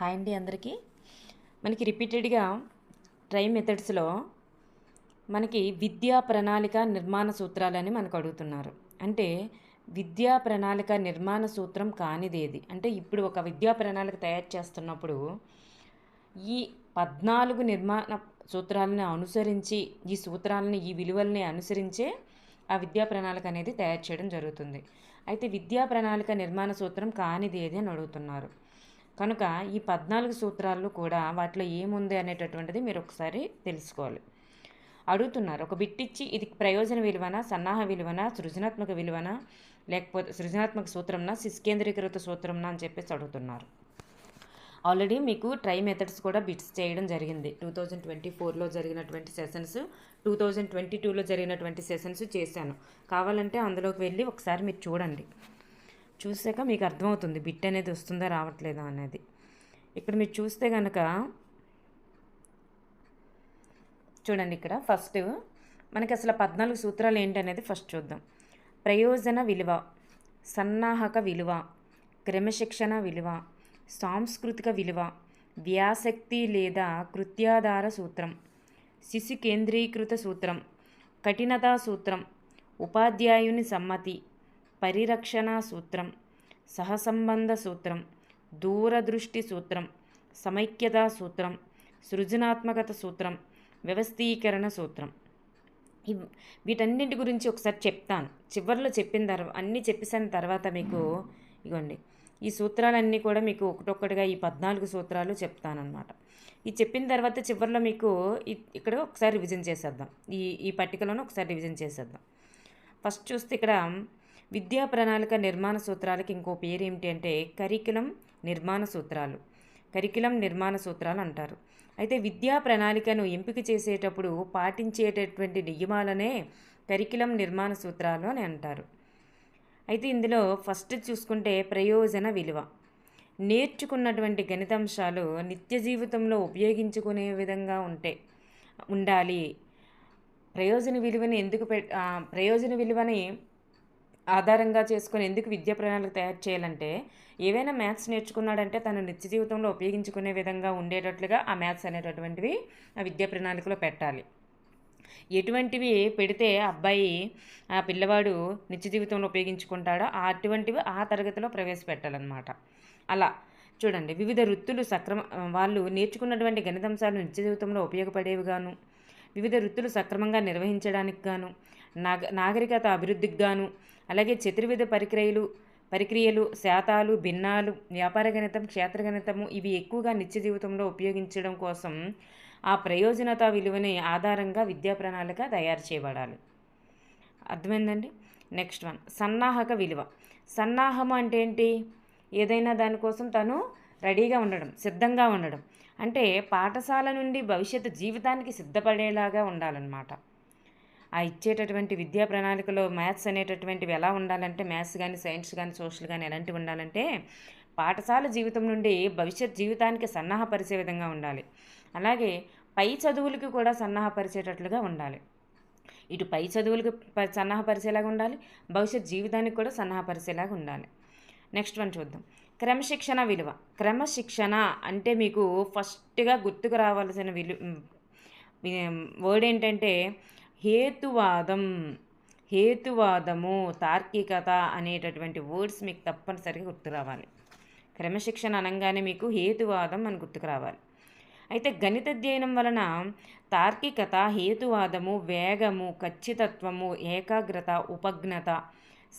Hi అండి అందరికీ. మనకి రిపీటెడ్గా ట్రై మెథడ్స్లో మనకి విద్యా ప్రణాళిక నిర్మాణ సూత్రాలని మనకు అడుగుతున్నారు. అంటే విద్యా ప్రణాళిక నిర్మాణ సూత్రం కానిదేది అంటే ఇప్పుడు ఒక విద్యా ప్రణాళిక తయారు చేస్తున్నప్పుడు ఈ 14 నిర్మాణ సూత్రాలను అనుసరించి ఈ విలువల్ని అనుసరించే ఆ విద్యా ప్రణాళిక అనేది తయారు చేయడం జరుగుతుంది. అయితే విద్యా ప్రణాళిక నిర్మాణ సూత్రం కానిదేది అని అడుగుతున్నారు. కనుక ఈ 14 సూత్రాలు కూడా వాటిలో ఏముంది అనేటటువంటిది మీరు ఒకసారి తెలుసుకోవాలి. అడుగుతున్నారు ఒక బిట్ ఇచ్చి ఇది ప్రయోజన విలువన, సన్నాహ విలువన, సృజనాత్మక విలువన, లేకపోతే సృజనాత్మక సూత్రంన, శిష్కేంద్రీకృత సూత్రంన అని చెప్పేసి అడుగుతున్నారు. ఆల్రెడీ మీకు ట్రై మెథడ్స్ కూడా బిట్స్ చేయడం జరిగింది. 2024లో జరిగినటువంటి సెషన్స్, 2022లో జరిగినటువంటి సెషన్స్ చేశాను. కావాలంటే అందులోకి వెళ్ళి ఒకసారి మీరు చూడండి. చూసాక మీకు అర్థమవుతుంది బిట్ అనేది వస్తుందా రావట్లేదా అనేది. ఇక్కడ మీరు చూస్తే కనుక చూడండి, ఇక్కడ ఫస్ట్ మనకి అసలు 14 సూత్రాలు ఏంటనేది ఫస్ట్ చూద్దాం. ప్రయోజన విలువ, సన్నాహక విలువ, క్రమశిక్షణ విలువ, సాంస్కృతిక విలువ, వ్యాసక్తి లేదా కృత్యాధార సూత్రం, శిశు కేంద్రీకృత సూత్రం, కఠినతా సూత్రం, ఉపాధ్యాయుని సమ్మతి, పరిరక్షణ సూత్రం, సహసంబంధ సూత్రం, దూరదృష్టి సూత్రం, సమైక్యతా సూత్రం, సృజనాత్మకత సూత్రం, వ్యవస్థీకరణ సూత్రం. వీటన్నింటి గురించి ఒకసారి చెప్తాను. చివరిలో చెప్పిన తర్వాత అన్నీ చెప్పేసిన తర్వాత మీకు ఇగోండి ఈ సూత్రాలన్నీ కూడా మీకు ఒకటొక్కటిగా ఈ 14 సూత్రాలు చెప్తానన్నమాట. ఈ చెప్పిన తర్వాత చివరిలో మీకు ఇక్కడ ఒకసారి రివిజన్ చేసేద్దాం. ఈ పట్టికలోనే ఒకసారి రివిజన్ చేసేద్దాం. ఫస్ట్ చూస్తే ఇక్కడ విద్యా ప్రణాళిక నిర్మాణ సూత్రాలకి ఇంకో పేరు ఏమిటి అంటే కరికులం నిర్మాణ సూత్రాలు అంటారు. అయితే విద్యా ప్రణాళికను ఎంపిక చేసేటప్పుడు పాటించేటటువంటి నియమాలనే కరికులం నిర్మాణ సూత్రాలు అని అంటారు. అయితే ఇందులో ఫస్ట్ చూసుకుంటే ప్రయోజన విలువ. నేర్చుకున్నటువంటి గణితాంశాలు నిత్య జీవితంలో ఉపయోగించుకునే విధంగా ఉండాలి. ప్రయోజన విలువని ఆధారంగా చేసుకొని ఎందుకు విద్యా ప్రణాళిక తయారు చేయాలంటే ఏవైనా మ్యాథ్స్ నేర్చుకున్నాడంటే తను నిత్య జీవితంలో ఉపయోగించుకునే విధంగా ఉండేటట్లుగా ఆ మ్యాథ్స్ అనేటటువంటివి ఆ విద్యా ప్రణాళికలో పెట్టాలి. ఎటువంటివి పెడితే ఆ పిల్లవాడు నిత్య జీవితంలో ఉపయోగించుకుంటాడో అటువంటివి ఆ తరగతిలో ప్రవేశపెట్టాలన్నమాట. అలా చూడండి, వివిధ వృత్తులు వాళ్ళు నేర్చుకున్నటువంటి గణితాంశాలు నిత్య జీవితంలో ఉపయోగపడేవి గాను, వివిధ వృత్తులు సక్రమంగా నిర్వహించడానికి గాను, నాగరికత అభివృద్ధికి గాను, అలాగే చతుర్విధ పరిక్రియలు, శాతాలు, భిన్నాలు, వ్యాపార గణితం, క్షేత్రగణితము ఇవి ఎక్కువగా నిత్య జీవితంలో ఉపయోగించడం కోసం ఆ ప్రయోజనత విలువని ఆధారంగా విద్యా ప్రణాళిక తయారు చేయబడాలి. అర్థమైందండి? నెక్స్ట్ వన్ సన్నాహక విలువ. సన్నాహం అంటే ఏంటి? ఏదైనా దానికోసం తను రెడీగా ఉండడం, సిద్ధంగా ఉండడం. అంటే పాఠశాల నుండి భవిష్యత్తు జీవితానికి సిద్ధపడేలాగా ఉండాలన్నమాట. ఆ ఇచ్చేటటువంటి విద్యా ప్రణాళికలో మ్యాథ్స్ అనేటటువంటివి ఎలా ఉండాలంటే మ్యాథ్స్ కానీ, సైన్స్ కానీ, సోషల్ కానీ ఎలాంటివి ఉండాలంటే పాఠశాల జీవితం నుండి భవిష్యత్ జీవితానికి సన్నాహపరిచే విధంగా ఉండాలి. అలాగే పై చదువులకి కూడా సన్నాహపరిచేటట్లుగా ఉండాలి. ఇటు పై చదువులకు సన్నాహపరిచేలాగా ఉండాలి, భవిష్యత్ జీవితానికి కూడా సన్నాహపరిచేలాగా ఉండాలి. నెక్స్ట్ వన్ చూద్దాం. క్రమశిక్షణ విలువ. క్రమశిక్షణ అంటే మీకు ఫస్ట్గా గుర్తుకు రావాల్సిన వర్డ్ ఏంటంటే హేతువాదము, తార్కికత అనేటటువంటి వర్డ్స్ మీకు తప్పనిసరిగా గుర్తు రావాలి. క్రమశిక్షణ అనగానే మీకు హేతువాదం అని గుర్తుకు రావాలి. అయితే గణితాధ్యయనం వలన తార్కికత, హేతువాదము, వేగము, ఖచ్చితత్వము, ఏకాగ్రత, ఉపజ్ఞత,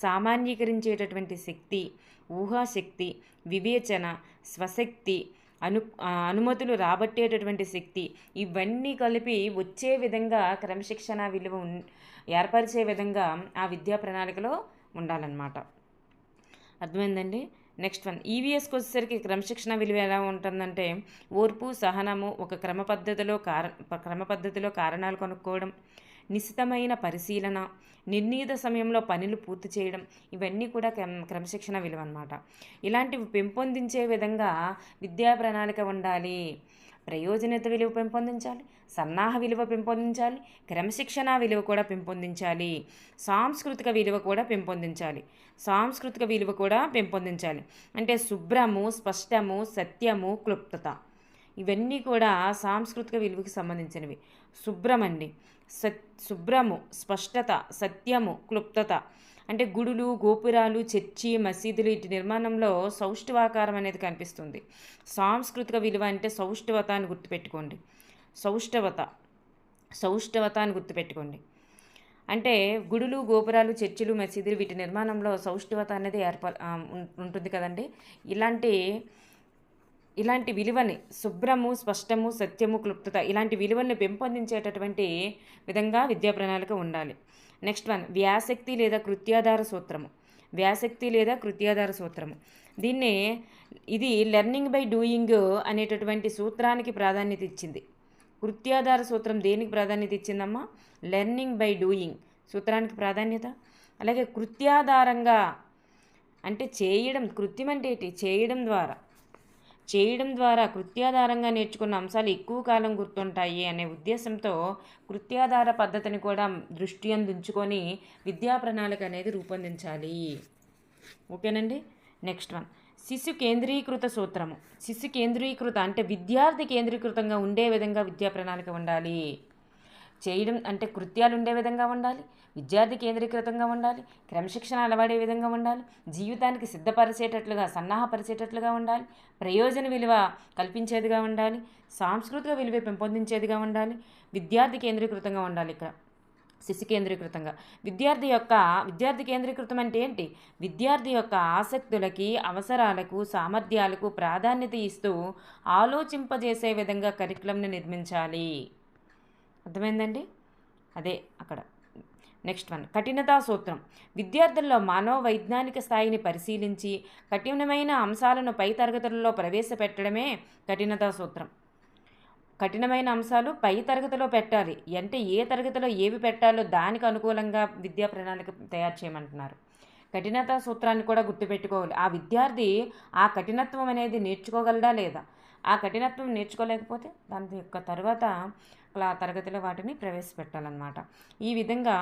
సామాన్యీకరించేటటువంటి శక్తి, ఊహాశక్తి, వివేచన, స్వశక్తి, అనుమతులు రాబట్టేటటువంటి శక్తి ఇవన్నీ కలిపి వచ్చే విధంగా క్రమశిక్షణ విలువ ఏర్పరిచే విధంగా ఆ విద్యా ప్రణాళికలో ఉండాలన్నమాట. అర్థమైందండి? నెక్స్ట్ వన్ ఈవీఎస్కి వచ్చేసరికి క్రమశిక్షణ విలువ ఎలా ఉంటుందంటే ఓర్పు, సహనము, ఒక క్రమ పద్ధతిలో కారణాలు కనుక్కోవడం, నిశితమైన పరిశీలన, నిర్ణీత సమయంలో పనులు పూర్తి చేయడం, ఇవన్నీ కూడా క్రమశిక్షణ విలువ అన్నమాట. ఇలాంటివి పెంపొందించే విధంగా విద్యా ప్రణాళిక ఉండాలి. ప్రయోజనత విలువ పెంపొందించాలి, సన్నాహ విలువ పెంపొందించాలి, క్రమశిక్షణ విలువ కూడా పెంపొందించాలి, సాంస్కృతిక విలువ కూడా పెంపొందించాలి. అంటే శుభ్రము, స్పష్టము, సత్యము, క్లుప్తత, ఇవన్నీ కూడా సాంస్కృతిక విలువకి సంబంధించినవి. శుభ్రము, స్పష్టత, సత్యము, క్లుప్తత అంటే గుడులు, గోపురాలు, చర్చి, మసీదులు వీటి నిర్మాణంలో సౌష్ఠవాకారం అనేది కనిపిస్తుంది. సాంస్కృతిక విలువ అంటే సౌష్ఠవత అని గుర్తుపెట్టుకోండి. సౌష్ఠవత అని గుర్తుపెట్టుకోండి. అంటే గుడులు, గోపురాలు, చర్చిలు, మసీదులు వీటి నిర్మాణంలో సౌష్ఠవత అనేది ఉంటుంది కదండి. ఇలాంటి విలువని శుభ్రము, స్పష్టము, సత్యము, క్లుప్తత ఇలాంటి విలువల్ని పెంపొందించేటటువంటి విధంగా విద్యా ప్రణాళిక ఉండాలి. నెక్స్ట్ వన్, వ్యాసక్తి లేదా కృత్యాధార సూత్రము. ఇది లెర్నింగ్ బై డూయింగ్ అనేటటువంటి సూత్రానికి ప్రాధాన్యత ఇచ్చింది. కృత్యాధార సూత్రం దేనికి ప్రాధాన్యత ఇచ్చిందమ్మా? లెర్నింగ్ బై డూయింగ్ సూత్రానికి ప్రాధాన్యత. అలాగే కృత్యాధారంగా అంటే చేయడం, కృత్యం అంటే ఏంటి? చేయడం ద్వారా కృత్యాధారంగా నేర్చుకున్న అంశాలు ఎక్కువ కాలం గుర్తుంటాయి అనే ఉద్దేశంతో కృత్యాధార పద్ధతిని కూడా దృష్టి అందించుకొని విద్యా ప్రణాళిక అనేది రూపొందించాలి. ఓకేనండి. నెక్స్ట్ వన్, శిశు కేంద్రీకృత సూత్రము. శిశు కేంద్రీకృత అంటే విద్యార్థి కేంద్రీకృతంగా ఉండే విధంగా విద్యా ప్రణాళిక ఉండాలి. చేయడం అంటే కృత్యాలు ఉండే విధంగా ఉండాలి, విద్యార్థి కేంద్రీకృతంగా ఉండాలి, క్రమశిక్షణ అలవాడే విధంగా ఉండాలి, జీవితానికి సిద్ధపరిచేటట్లుగా సన్నాహపరిచేటట్లుగా ఉండాలి, ప్రయోజన విలువ కల్పించేదిగా ఉండాలి, సాంస్కృతిక విలువ పెంపొందించేదిగా ఉండాలి, విద్యార్థి కేంద్రీకృతంగా ఉండాలి. ఇక్కడ శిశు కేంద్రీకృతంగా విద్యార్థి కేంద్రీకృతం అంటే ఏంటి? విద్యార్థి యొక్క ఆసక్తులకి, అవసరాలకు, సామర్థ్యాలకు ప్రాధాన్యత ఇస్తూ ఆలోచింపజేసే విధంగా కరికులంని నిర్మించాలి. అర్థమైందండి? అదే అక్కడ. నెక్స్ట్ వన్, కఠినతా సూత్రం. విద్యార్థుల్లో మానవవైజ్ఞానిక స్థాయిని పరిశీలించి కఠినమైన అంశాలను పై తరగతులలో ప్రవేశపెట్టడమే కఠినతా సూత్రం. కఠినమైన అంశాలు పై తరగతిలో పెట్టాలి అంటే ఏ తరగతిలో ఏవి పెట్టాలో దానికి అనుకూలంగా విద్యా ప్రణాళిక తయారు చేయమంటున్నారు. కఠినతా సూత్రాన్ని కూడా గుర్తుపెట్టుకోవాలి. ఆ విద్యార్థి ఆ కఠినత్వం అనేది నేర్చుకోగలడా లేదా? ఆ కఠినత్వం నేర్చుకోలేకపోతే దాని యొక్క తర్వాత తరగతిలో వాటిని ప్రవేశపెట్టాలన్నమాట. ఈ విధంగా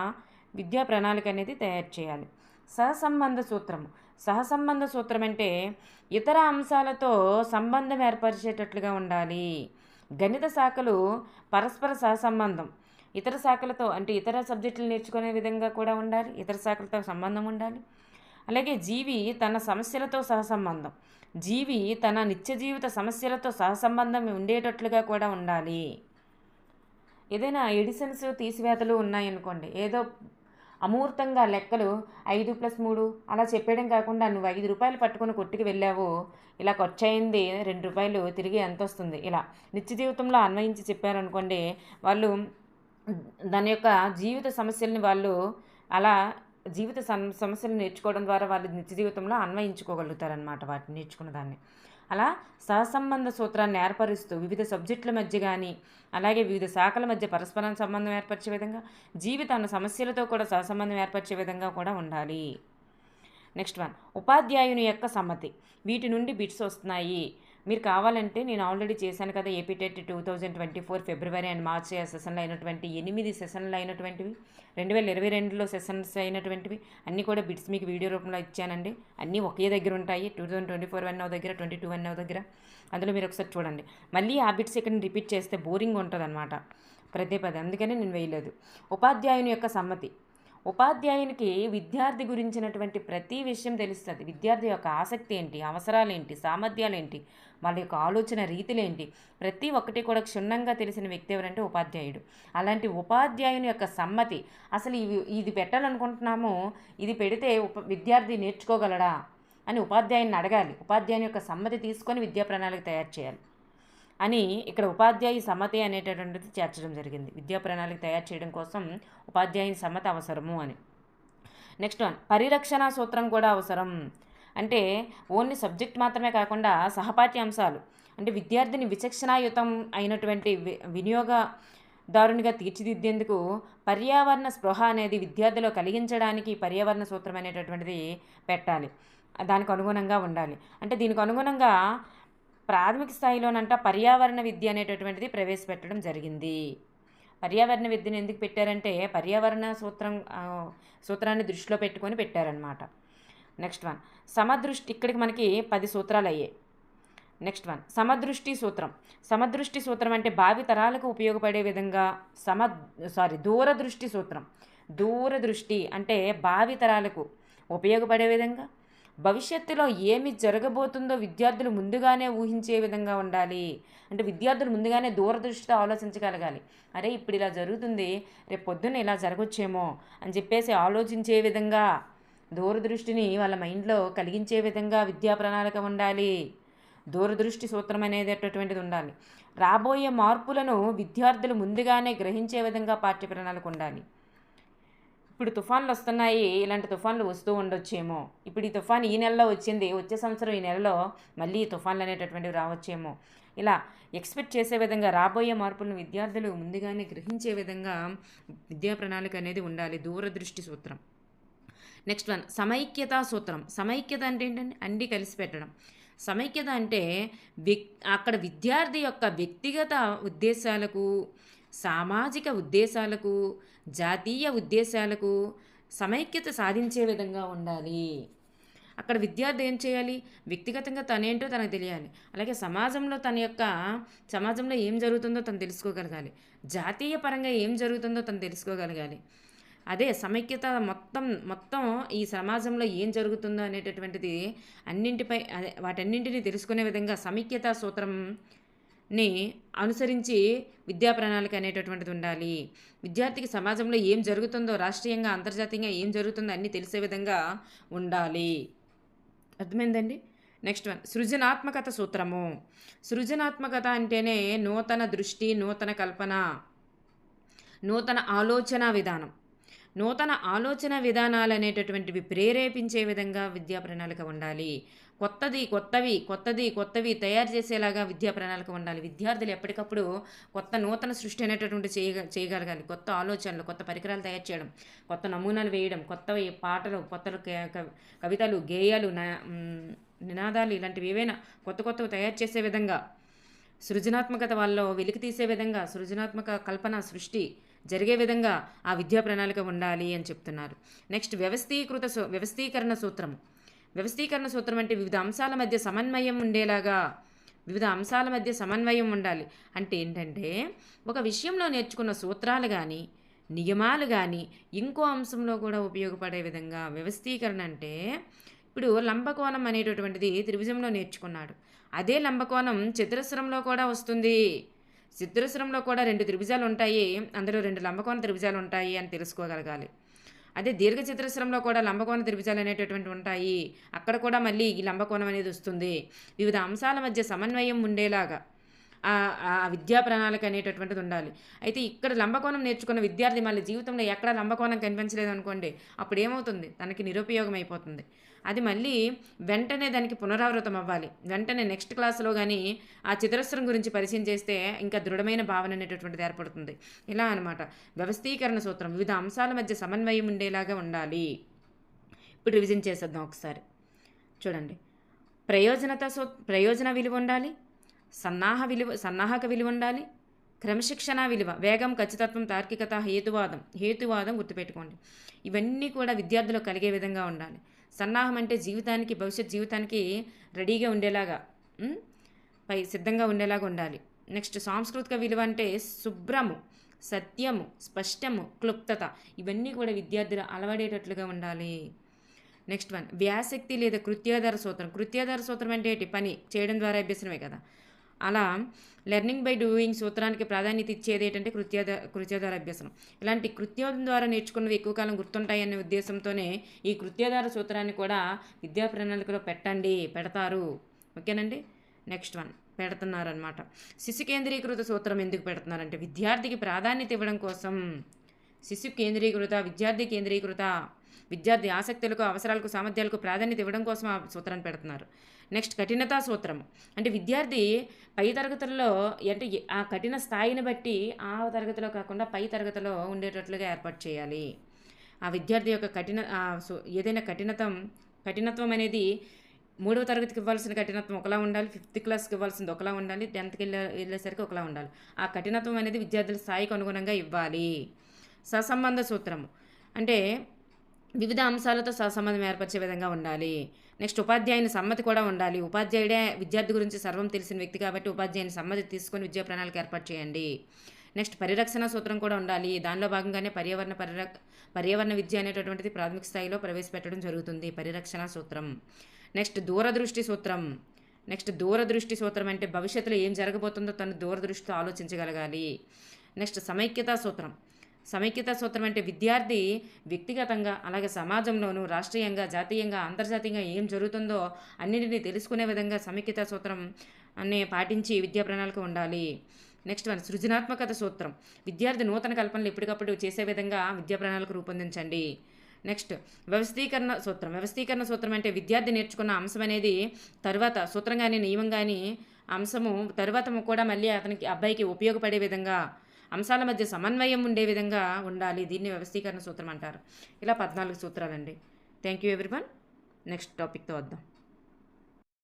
విద్యా ప్రణాళిక అనేది తయారు చేయాలి. సహసంబంధ సూత్రం అంటే ఇతర అంశాలతో సంబంధం ఏర్పరిచేటట్లుగా ఉండాలి. గణిత శాఖలు పరస్పర సహసంబంధం ఇతర శాఖలతో అంటే ఇతర సబ్జెక్టులు నేర్చుకునే విధంగా కూడా ఉండాలి, ఇతర శాఖలతో సంబంధం ఉండాలి. అలాగే జీవి తన నిత్య జీవిత సమస్యలతో సహసంబంధం ఉండేటట్లుగా కూడా ఉండాలి. ఏదైనా ఎడిషన్స్, తీసివేతలు ఉన్నాయనుకోండి, ఏదో అమూర్తంగా లెక్కలు 5+3 అలా చెప్పేయడం కాకుండా నువ్వు 5 రూపాయలు పట్టుకొని కొట్టుకు వెళ్ళావు, ఇలా ఖర్చు అయింది 2 రూపాయలు, తిరిగి ఎంత వస్తుంది, ఇలా నిత్య జీవితంలో అన్వయించి చెప్పారనుకోండి, వాళ్ళు దాని యొక్క జీవిత సమస్యల్ని సమస్యలు నేర్చుకోవడం ద్వారా వాళ్ళు నిత్య జీవితంలో అన్వయించుకోగలుగుతారనమాట వాటిని నేర్చుకున్న దాన్ని. అలా సహసంబంధ సూత్రాన్ని ఏర్పరుస్తూ వివిధ సబ్జెక్టుల మధ్య కానీ అలాగే వివిధ శాఖల మధ్య పరస్పరం సంబంధం ఏర్పరిచే విధంగా జీవితాన్ని సమస్యలతో కూడా సహసంబంధం ఏర్పరిచే విధంగా కూడా ఉండాలి. నెక్స్ట్ వన్, ఉపాధ్యాయుని యొక్క సమ్మతి. వీటి నుండి బిట్స్ వస్తున్నాయి. మీరు కావాలంటే నేను ఆల్రెడీ చేశాను కదా, ఏపీ టెట్ 2024 ఫిబ్రవరి అండ్ మార్చి సెషన్లో అయినటువంటి 8 సెషన్లు అయినటువంటివి, 2022లో సెషన్స్ అయినటువంటివి అన్నీ కూడా బిట్స్ మీకు వీడియో రూపంలో ఇచ్చానండి. అన్నీ ఒకే దగ్గర ఉంటాయి. 2024 వన్ దగ్గర, 22 వన్ దగ్గర, అందులో మీరు ఒకసారి చూడండి. మళ్ళీ ఆ బిట్స్ ఇక్కడ రిపీట్ చేస్తే బోరింగ్ ఉంటుంది అనమాట పదే, అందుకని నేను వేయలేదు. ఉపాధ్యాయుని యొక్క సమ్మతి. ఉపాధ్యాయునికి విద్యార్థి గురించినటువంటి ప్రతి విషయం తెలుస్తుంది. విద్యార్థి యొక్క ఆసక్తి ఏంటి, అవసరాలు ఏంటి, సామర్థ్యాలు ఏంటి, వాళ్ళ యొక్క ఆలోచన రీతులేంటి, ప్రతి ఒక్కటి కూడా క్షుణ్ణంగా తెలిసిన వ్యక్తి ఎవరంటే ఉపాధ్యాయుడు. అలాంటి ఉపాధ్యాయుని యొక్క సమ్మతి, అసలు ఇది పెట్టాలనుకుంటున్నాము, ఇది పెడితే విద్యార్థి నేర్చుకోగలడా అని ఉపాధ్యాయుని అడగాలి. ఉపాధ్యాయుని యొక్క సమ్మతి తీసుకొని విద్యా ప్రణాళిక తయారు చేయాలి అని ఇక్కడ ఉపాధ్యాయ సమ్మతి అనేటటువంటిది చేర్చడం జరిగింది. విద్యా ప్రణాళిక తయారు చేయడం కోసం ఉపాధ్యాయుని సమ్మతి అవసరము అని. నెక్స్ట్ వన్, పరిరక్షణ సూత్రం కూడా అవసరం. అంటే ఓన్లీ సబ్జెక్ట్ మాత్రమే కాకుండా సహపాఠ్య అంశాలు అంటే విద్యార్థిని విచక్షణాయుతం అయినటువంటి దారునిగా తీర్చిదిద్దేందుకు పర్యావరణ స్పృహ అనేది విద్యార్థిలో కలిగించడానికి పర్యావరణ సూత్రం అనేటటువంటిది పెట్టాలి. దానికి అనుగుణంగా ఉండాలి. అంటే దీనికి అనుగుణంగా ప్రాథమిక స్థాయిలోనంట పర్యావరణ విద్య అనేటటువంటిది ప్రవేశపెట్టడం జరిగింది. పర్యావరణ విద్యను ఎందుకు పెట్టారంటే పర్యావరణ సూత్రాన్ని దృష్టిలో పెట్టుకొని పెట్టారనమాట. నెక్స్ట్ వన్ సమదృష్టి. ఇక్కడికి మనకి 10 సూత్రాలు అయ్యాయి. నెక్స్ట్ వన్ సమదృష్టి సూత్రం. సమదృష్టి సూత్రం అంటే భావి తరాలకు ఉపయోగపడే విధంగా దూరదృష్టి సూత్రం. దూరదృష్టి అంటే భావి తరాలకు ఉపయోగపడే విధంగా భవిష్యత్తులో ఏమి జరగబోతుందో విద్యార్థులు ముందుగానే ఊహించే విధంగా ఉండాలి. అంటే విద్యార్థులు ముందుగానే దూరదృష్టితో ఆలోచించగలగాలి. అరే ఇప్పుడు ఇలా జరుగుతుంది, రేపు పొద్దున్న ఇలా జరగచ్చేమో అని చెప్పేసి ఆలోచించే విధంగా దూరదృష్టిని వాళ్ళ మైండ్లో కలిగించే విధంగా విద్యా ప్రణాళిక ఉండాలి. దూరదృష్టి సూత్రం అనేటటువంటిది ఉండాలి. రాబోయే మార్పులను విద్యార్థులు ముందుగానే గ్రహించే విధంగా పాఠ్య ప్రణాళిక ఉండాలి. ఇప్పుడు తుఫాన్లు వస్తున్నాయి, ఇలాంటి తుఫాన్లు వస్తూ ఉండొచ్చేమో, ఇప్పుడు ఈ తుఫాన్ ఈ నెలలో వచ్చింది, వచ్చే సంవత్సరం ఈ నెలలో మళ్ళీ ఈ తుఫాన్లు అనేటటువంటివి రావచ్చేమో, ఇలా ఎక్స్పెక్ట్ చేసే విధంగా రాబోయే మార్పులను విద్యార్థులు ముందుగానే గ్రహించే విధంగా విద్యా ప్రణాళిక అనేది ఉండాలి. దూరదృష్టి సూత్రం. నెక్స్ట్ వన్ సమైక్యతా సూత్రం. సమైక్యత అంటే ఏంటంటే అన్నీ కలిసి పెట్టడం. సమైక్యత అంటే అక్కడ విద్యార్థి యొక్క వ్యక్తిగత ఉద్దేశాలకు, సామాజిక ఉద్దేశాలకు, జాతీయ ఉద్దేశాలకు సమైక్యత సాధించే విధంగా ఉండాలి. అక్కడ విద్యార్థి ఏం చేయాలి? వ్యక్తిగతంగా తనేంటో తనకు తెలియాలి. అలాగే సమాజంలో ఏం జరుగుతుందో తను తెలుసుకోగలగాలి. జాతీయ పరంగా ఏం జరుగుతుందో తను తెలుసుకోగలగాలి. అదే సమైక్యత మొత్తం ఈ సమాజంలో ఏం జరుగుతుందో అనేటటువంటిది వాటన్నింటినీ తెలుసుకునే విధంగా సమైక్యతా సూత్రంని అనుసరించి విద్యా ప్రణాళిక అనేటటువంటిది ఉండాలి. విద్యార్థికి సమాజంలో ఏం జరుగుతుందో, రాష్ట్రీయంగా అంతర్జాతీయంగా ఏం జరుగుతుందో అన్నీ తెలిసే విధంగా ఉండాలి. అర్థమైందండి? నెక్స్ట్ వన్ సృజనాత్మకత సూత్రము. సృజనాత్మకత అంటేనే నూతన దృష్టి, నూతన కల్పన, నూతన ఆలోచన విధానాలు అనేటటువంటివి ప్రేరేపించే విధంగా విద్యా ప్రణాళిక ఉండాలి. కొత్తవి తయారు చేసేలాగా విద్యా ప్రణాళిక ఉండాలి. విద్యార్థులు ఎప్పటికప్పుడు నూతన సృష్టి అనేటటువంటి చేయగలగాలి. కొత్త ఆలోచనలు, కొత్త పరికరాలు తయారు చేయడం, కొత్త నమూనాలు వేయడం, కొత్తవి పాటలు, కవితలు, గేయాలు, నినాదాలు ఇలాంటివి ఏవైనా కొత్తవి తయారు చేసే విధంగా, సృజనాత్మకత వాళ్ళలో వెలికి తీసే విధంగా, సృజనాత్మక కల్పన, సృష్టి జరిగే విధంగా ఆ విద్యా ప్రణాళిక ఉండాలి అని చెప్తున్నారు. నెక్స్ట్ వ్యవస్థీకరణ సూత్రం. వ్యవస్థీకరణ సూత్రం అంటే వివిధ అంశాల మధ్య సమన్వయం ఉండాలి. అంటే ఏంటంటే ఒక విషయంలో నేర్చుకున్న సూత్రాలు కానీ, నియమాలు కానీ ఇంకో అంశంలో కూడా ఉపయోగపడే విధంగా వ్యవస్థీకరణ. అంటే ఇప్పుడు లంబకోణం అనేటటువంటిది త్రిభుజంలో నేర్చుకున్నాడు, అదే లంబకోణం చతురస్రంలో కూడా వస్తుంది. చతురస్రంలో కూడా 2 త్రిభుజాలు ఉంటాయి, అందులో 2 లంబకోణ త్రిభుజాలు ఉంటాయి అని తెలుసుకోగలగాలి. అదే దీర్ఘ చతురస్రంలో కూడా లంబకోణ త్రిభుజాలు అనేటటువంటి ఉంటాయి, అక్కడ కూడా మళ్ళీ ఈ లంబకోణం అనేది వస్తుంది. వివిధ అంశాల మధ్య సమన్వయం ఉండేలాగా ఆ విద్యా ప్రణాళిక అనేటటువంటిది ఉండాలి. అయితే ఇక్కడ లంబకోణం నేర్చుకున్న విద్యార్థి మళ్ళీ జీవితంలో ఎక్కడ లంబకోణం కనిపించలేదు అనుకోండి, అప్పుడు ఏమవుతుంది? తనకి నిరుపయోగం అయిపోతుంది. అది మళ్ళీ వెంటనే దానికి పునరావృతం అవ్వాలి. వెంటనే నెక్స్ట్ క్లాస్లో కానీ ఆ చతురస్రం గురించి పరిచయం చేస్తే ఇంకా దృఢమైన భావన అనేటటువంటిది ఏర్పడుతుంది. ఇలా అనమాట వ్యవస్థీకరణ సూత్రం. వివిధ అంశాల మధ్య సమన్వయం ఉండేలాగా ఉండాలి. ఇప్పుడు రివిజన్ చేసేద్దాం ఒకసారి. చూడండి, ప్రయోజన విలువ ఉండాలి, సన్నాహక విలువ ఉండాలి, క్రమశిక్షణ విలువ, వేగం, ఖచ్చితత్వం, తార్కికత, హేతువాదం గుర్తుపెట్టుకోండి. ఇవన్నీ కూడా విద్యార్థులకు కలిగే విధంగా ఉండాలి. సన్నాహం అంటే భవిష్యత్ జీవితానికి రెడీగా ఉండేలాగా, సిద్ధంగా ఉండేలాగా ఉండాలి. నెక్స్ట్ సాంస్కృతిక విలువ అంటే శుభ్రము, సత్యము, స్పష్టము, క్లుప్తత, ఇవన్నీ కూడా విద్యార్థులు అలవడేటట్లుగా ఉండాలి. నెక్స్ట్ వన్ వ్యాసక్తి లేదా కృత్యాధార సూత్రం. కృత్యాధార సూత్రం అంటే ఏంటి? పని చేయడం ద్వారా అభ్యసనమే కదా. అలా లెర్నింగ్ బై డూయింగ్ సూత్రానికి ప్రాధాన్యత ఇచ్చేది ఏంటంటే కృత్యాధార అభ్యసనం. ఇలాంటి కృత్యం ద్వారా నేర్చుకున్నవి ఎక్కువ కాలం గుర్తుంటాయనే ఉద్దేశంతోనే ఈ కృత్యాధార సూత్రాన్ని కూడా విద్యా ప్రణాళికలో పెడతారు. ఓకేనండి. నెక్స్ట్ వన్ పెడుతున్నారనమాట. శిశు కేంద్రీకృత సూత్రం ఎందుకు పెడుతున్నారంటే విద్యార్థికి ప్రాధాన్యత ఇవ్వడం కోసం. శిశు కేంద్రీకృత, విద్యార్థి కేంద్రీకృత విద్యార్థి ఆసక్తులకు, అవసరాలకు, సామర్థ్యాలకు ప్రాధాన్యత ఇవ్వడం కోసం ఆ సూత్రాన్ని పెడుతున్నారు. నెక్స్ట్ కఠినతా సూత్రం అంటే విద్యార్థి పై తరగతుల్లో అంటే ఆ కఠిన స్థాయిని బట్టి ఆ తరగతిలో కాకుండా పై తరగతిలో ఉండేటట్లుగా ఏర్పాటు చేయాలి. ఆ విద్యార్థి యొక్క ఏదైనా కఠినత్వం అనేది 3వ తరగతికి ఇవ్వాల్సిన కఠినత్వం ఒకలా ఉండాలి, 5th క్లాస్కి ఇవ్వాల్సింది ఒకలా ఉండాలి, 10థ్కి వెళ్ళేసరికి ఒకలా ఉండాలి. ఆ కఠినత్వం అనేది విద్యార్థుల స్థాయికి అనుగుణంగా ఇవ్వాలి. సహసంబంధ సూత్రం అంటే వివిధ అంశాలతో సహసంబంధం ఏర్పరిచే విధంగా ఉండాలి. నెక్స్ట్ ఉపాధ్యాయుని సమ్మతి కూడా ఉండాలి. ఉపాధ్యాయుడే విద్యార్థి గురించి సర్వం తెలిసిన వ్యక్తి కాబట్టి ఉపాధ్యాయుని సమ్మతి తీసుకొని విద్యా ప్రణాళిక ఏర్పాటు చేయండి. నెక్స్ట్ పరిరక్షణ సూత్రం కూడా ఉండాలి. దానిలో భాగంగానే పర్యావరణ విద్య అనేటటువంటిది ప్రాథమిక స్థాయిలో ప్రవేశపెట్టడం జరుగుతుంది. పరిరక్షణ సూత్రం. నెక్స్ట్ దూరదృష్టి సూత్రం అంటే భవిష్యత్తులో ఏం జరగబోతుందో తను దూరదృష్టితో ఆలోచించగలగాలి. నెక్స్ట్ సమైక్యతా సూత్రం అంటే విద్యార్థి వ్యక్తిగతంగా అలాగే సమాజంలోనూ రాష్ట్రీయంగా, జాతీయంగా, అంతర్జాతీయంగా ఏం జరుగుతుందో అన్నింటినీ తెలుసుకునే విధంగా సమైక్యతా సూత్రం అనే పాటించి విద్యా ప్రణాళిక ఉండాలి. నెక్స్ట్ సృజనాత్మకత సూత్రం విద్యార్థి నూతన కల్పనలు ఎప్పటికప్పుడు చేసే విధంగా విద్యా ప్రణాళిక రూపొందించండి. నెక్స్ట్ వ్యవస్థీకరణ సూత్రం అంటే విద్యార్థి నేర్చుకున్న అంశం అనేది తర్వాత సూత్రం కానీ నియమం కానీ అంశము తర్వాత కూడా మళ్ళీ అబ్బాయికి ఉపయోగపడే విధంగా అంశాల మధ్య సమన్వయం ఉండే విధంగా ఉండాలి. దీన్ని వ్యవస్థీకరణ సూత్రం అంటారు. ఇలా 14 సూత్రాలండి. Thank you everyone. నెక్స్ట్ టాపిక్తో వద్దాం.